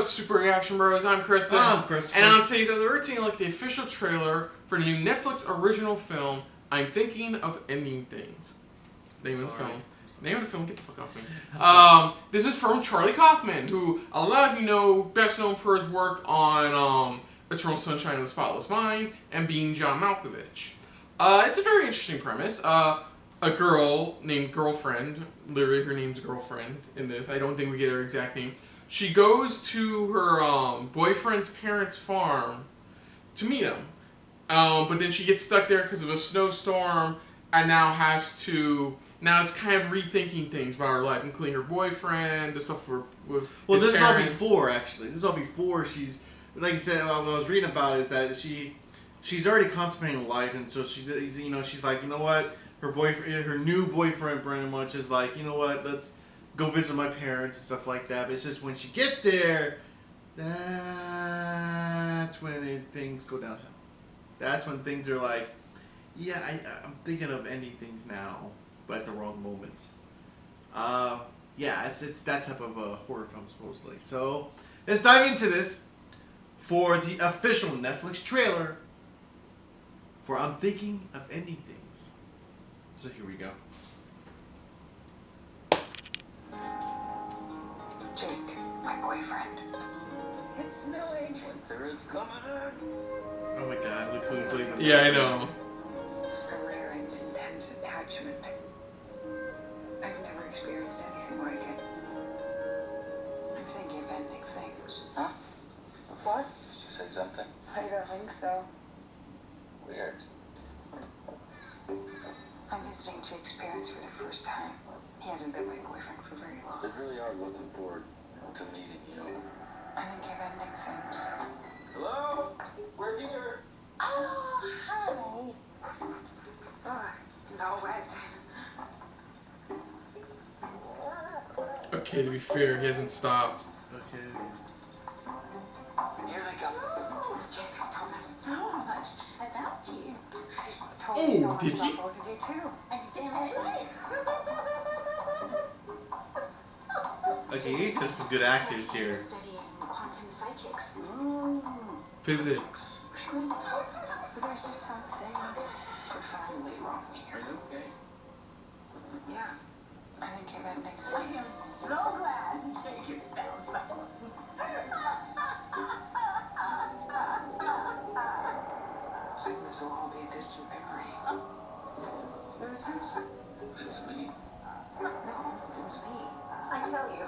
up, Super Reaction Bros? I'm Kristen. I'm Christopher. And on today's episode, we're taking a look at the official trailer for the new Netflix original film, I'm Thinking of Ending Things. Name of the film. Name of the film, get the fuck off me. This is from Charlie Kaufman, who a lot of you know, best known for his work on Eternal Sunshine of the Spotless Mind and Being John Malkovich. It's a very interesting premise. A girl named Girlfriend, literally her name's Girlfriend in this, I don't think we get her exact name. She goes to her boyfriend's parents' farm to meet him. But then she gets stuck there because of a snowstorm and now is kind of rethinking things about her life, including her boyfriend, the stuff with well, his this parents. is all before, actually. This is all before she's, like you said, what I was reading about is that she's already contemplating life, and so she's like, you know what, her new boyfriend pretty much is like, you know what, let's go visit my parents and stuff like that. But it's just when she gets there, that's when things go downhill. That's when things are like, yeah, I'm thinking of ending things now, but at the wrong moment. Yeah, it's that type of a horror film, supposedly. So, let's dive into this for the official Netflix trailer for I'm Thinking of Ending Things. So here we go. Jake, my boyfriend. It's snowing. Winter is coming in. Oh my god, look who's leaving. Yeah, I know. A rare and intense attachment. I've never experienced anything like it. I'm thinking of ending things. Huh? What? Did you say something? I don't think so. Weird. I'm visiting Jake's parents for the first time. He hasn't been my boyfriend for very long. They really are looking forward to meeting you. I think of ending things. Hello? We're here. Oh, hi. Oh, it's all wet. Okay, to be fair, he hasn't stopped. Okay. Here they come. Jake has told us so much about you. He's told Oh, me so much did he? about both of you too. And Okay, there's some good actors here. studying quantum psychics. Physics. There's just something profoundly wrong here. Are you okay? Yeah, I think of ending things. I am so glad Jake has found someone. Soon this will all be a distant memory. Who is this? It's me. No, it was me. I tell you,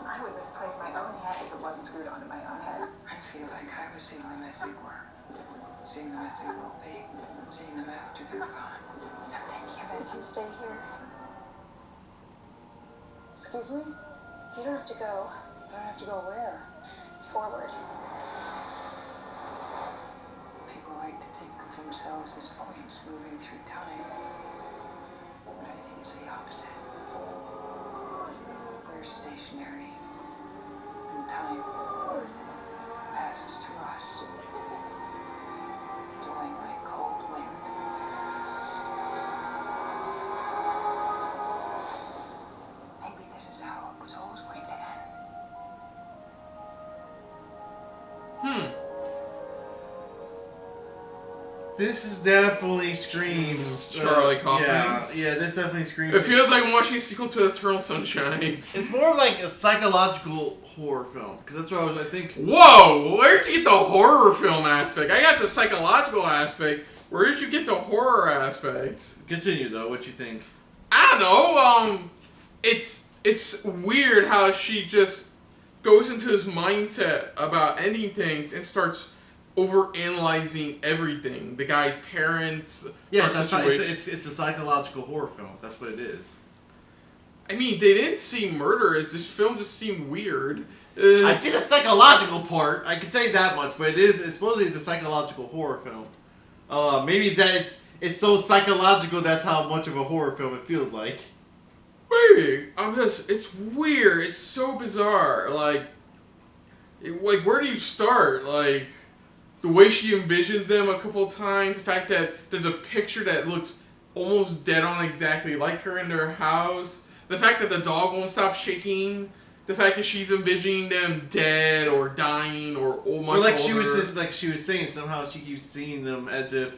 I would misplace my own head if it wasn't screwed onto my own head. I feel like I was seeing them as they were. Seeing them as they will be. Seeing them after they're gone. I'm thinking of it. You stay here. Excuse me? You don't have to go. I don't have to go where? Forward. People like to think of themselves as points moving through time. But I think it's the opposite. We're stationary. And time passes through us. Blowing like cold wind. Maybe this is how it was always going to end. This is definitely screams Charlie Kaufman. Yeah, this definitely screams. It feels like I'm watching a sequel to Eternal Sunshine. It's more of like a psychological horror film, because that's what I think. Whoa! Where'd you get the horror film aspect? I got the psychological aspect. Where did you get the horror aspect? Continue though. What you think? I don't know. It's weird how she just goes into this mindset about ending things and starts overanalyzing everything. The guy's parents. Yeah, her that's not, situation. it's a psychological horror film. That's what it is. I mean, they didn't seem murderous. This film just seemed weird. I see the psychological part. I can tell you that much. But it's supposedly it's a psychological horror film. Maybe that it's so psychological. That's how much of a horror film it feels like. Maybe. It's weird. It's so bizarre. Like, where do you start? Like, the way she envisions them a couple of times, the fact that there's a picture that looks almost dead on exactly like her in their house, the fact that the dog won't stop shaking, the fact that she's envisioning them dead or dying or much like older. she was saying, somehow she keeps seeing them as if,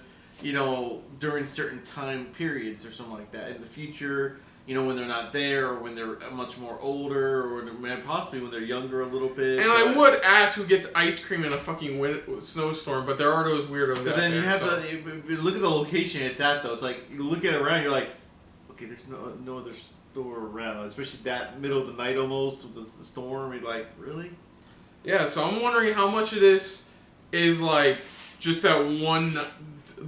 during certain time periods or something like that in the future. When they're not there, or when they're much more older, or possibly when they're younger a little bit. And I would ask who gets ice cream in a fucking snowstorm, but there are those weirdos. But then you have to look at the location it's at, though. It's like you look at it around, you're like, okay, there's no other store around, especially that middle of the night almost with the storm. You're like, really? Yeah, so I'm wondering how much of this is like just that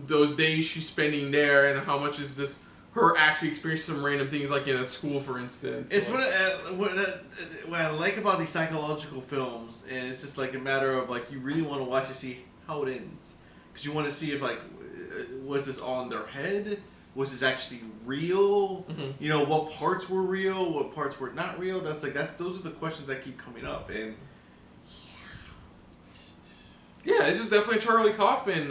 those days she's spending there, and how much is this her actually experiencing some random things, like in a school, for instance. It's what I like about these psychological films, and it's just like a matter of like you really want to watch to see how it ends, because you want to see if like was this all in their head, was this actually real? Mm-hmm. What parts were real, what parts were not real. Those are the questions that keep coming up, and yeah, this is definitely a Charlie Kaufman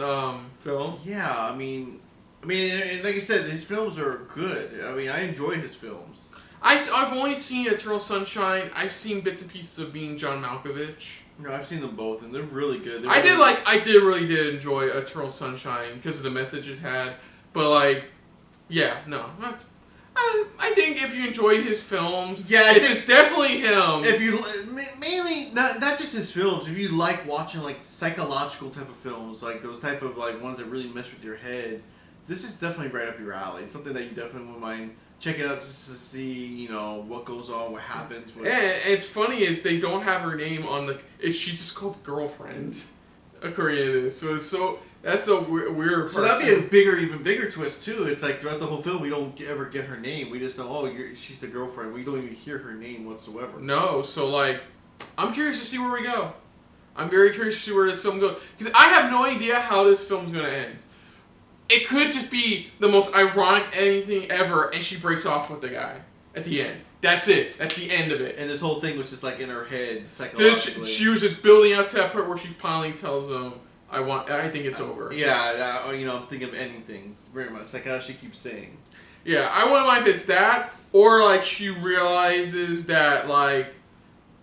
film. Yeah, I mean, and like I said, his films are good. I mean, I enjoy his films. I've only seen Eternal Sunshine. I've seen bits and pieces of Being John Malkovich. I've seen them both, and they're really good. I really did enjoy Eternal Sunshine because of the message it had. But like, yeah, no. I think if you enjoy his films, it's definitely him. If you mainly not just his films, if you like watching like psychological type of films, like those type of like ones that really mess with your head, this is definitely right up your alley. Something that you definitely wouldn't mind checking out just to see, what goes on, what happens. And it's funny is they don't have her name on she's just called Girlfriend, according to this. So that's so weird. So that'd be even bigger twist too. It's like throughout the whole film we don't ever get her name. We just know, she's the girlfriend. We don't even hear her name whatsoever. No, so like, I'm curious to see where we go. I'm very curious to see where this film goes, because I have no idea how this film's gonna end. It could just be the most ironic anything ever, and she breaks off with the guy at the end. That's it. That's the end of it. And this whole thing was just like in her head, psychologically. She was just building up to that part where she finally tells him, I think it's over. Yeah, I'm thinking of ending things very much, like how she keeps saying. Yeah, I wouldn't mind if it's that, or like she realizes that like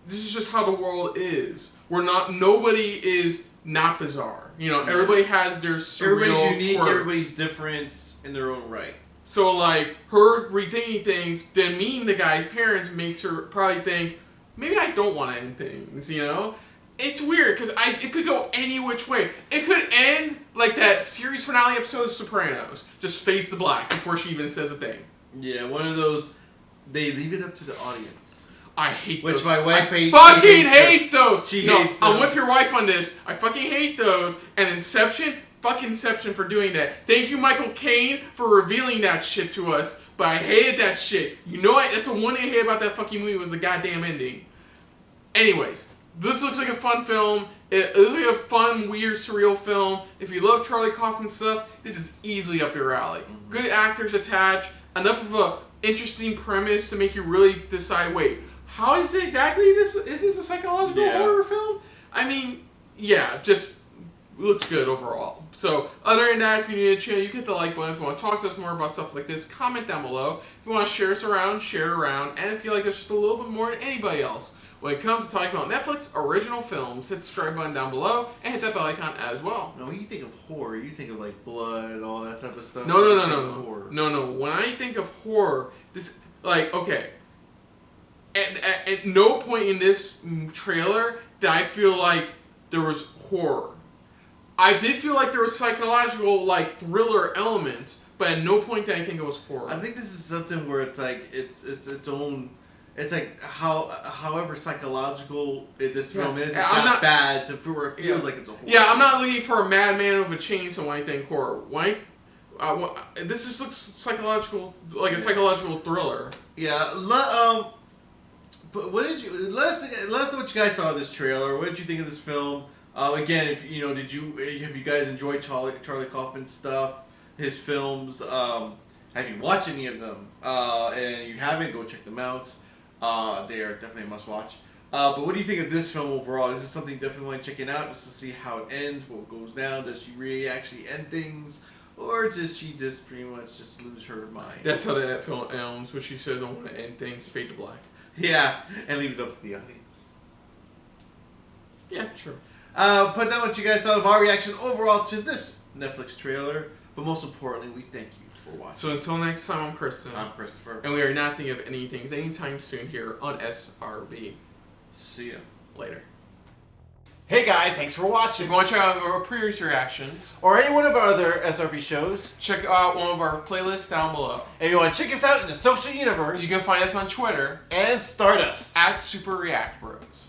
this is just how the world is. Nobody is not bizarre. Everybody has their surreal Everybody's unique, quirks. everybody's different in their own right. So like her rethinking things, then meeting the guy's parents makes her probably think, maybe I don't want to end things. It's weird because it could go any which way. It could end like that series finale episode of Sopranos, just fades to black before she even says a thing. Yeah, one of those. They leave it up to the audience. I hate those. Which my wife hates. I fucking hate those. She hates them. I'm with your wife on this. I fucking hate those. And Inception, fuck Inception for doing that. Thank you, Michael Caine, for revealing that shit to us. But I hated that shit. That's the one thing I hate about that fucking movie was the goddamn ending. Anyways, this looks like a fun film. It looks like a fun, weird, surreal film. If you love Charlie Kaufman stuff, this is easily up your alley. Mm-hmm. Good actors attached. Enough of a interesting premise to make you really decide, wait, how is it exactly this? Is this a psychological horror film? I mean, yeah, just looks good overall. So, other than that, if you need a channel, you hit the like button. If you want to talk to us more about stuff like this, comment down below. If you want to share us around, share it around. And if you like us just a little bit more than anybody else, when it comes to talking about Netflix original films, hit the subscribe button down below and hit that bell icon as well. No, when you think of horror, you think of like blood and all that type of stuff. No. When I think of horror, okay. At no point in this trailer did I feel like there was horror. I did feel like there was psychological, like, thriller elements, but at no point did I think it was horror. I think this is something where it's like its own. It's like however psychological this film is, it's not bad to where it feels like it's a horror. Yeah, I'm not looking for a madman with a chainsaw when I think horror. This just looks psychological, like a psychological thriller. Yeah. But what did you let us know what you guys saw of this trailer? What did you think of this film? Again, if have you guys enjoyed Charlie Kaufman's stuff, his films? Have you watched any of them? And you haven't, go check them out. They are definitely a must watch. But what do you think of this film overall? Is this something definitely worth checking out just to see how it ends, what goes down? Does she really actually end things? Or does she just pretty much just lose her mind? That's how that film ends, when she says, I want to end things, fade to black. Yeah, and leave it up to the audience. Yeah, true. Put down what you guys thought of our reaction overall to this Netflix trailer. But most importantly, we thank you for watching. So until next time, I'm Kristen. I'm Christopher. And we are not thinking of anything anytime soon here on SRB. See ya. Later. Hey guys, thanks for If watching. you want to check out our previous reactions, Or any one of our other SRB shows. check out one of our playlists down below. If you want to check us out in the social universe. You can find us on Twitter and Stardust. at Super React Bros.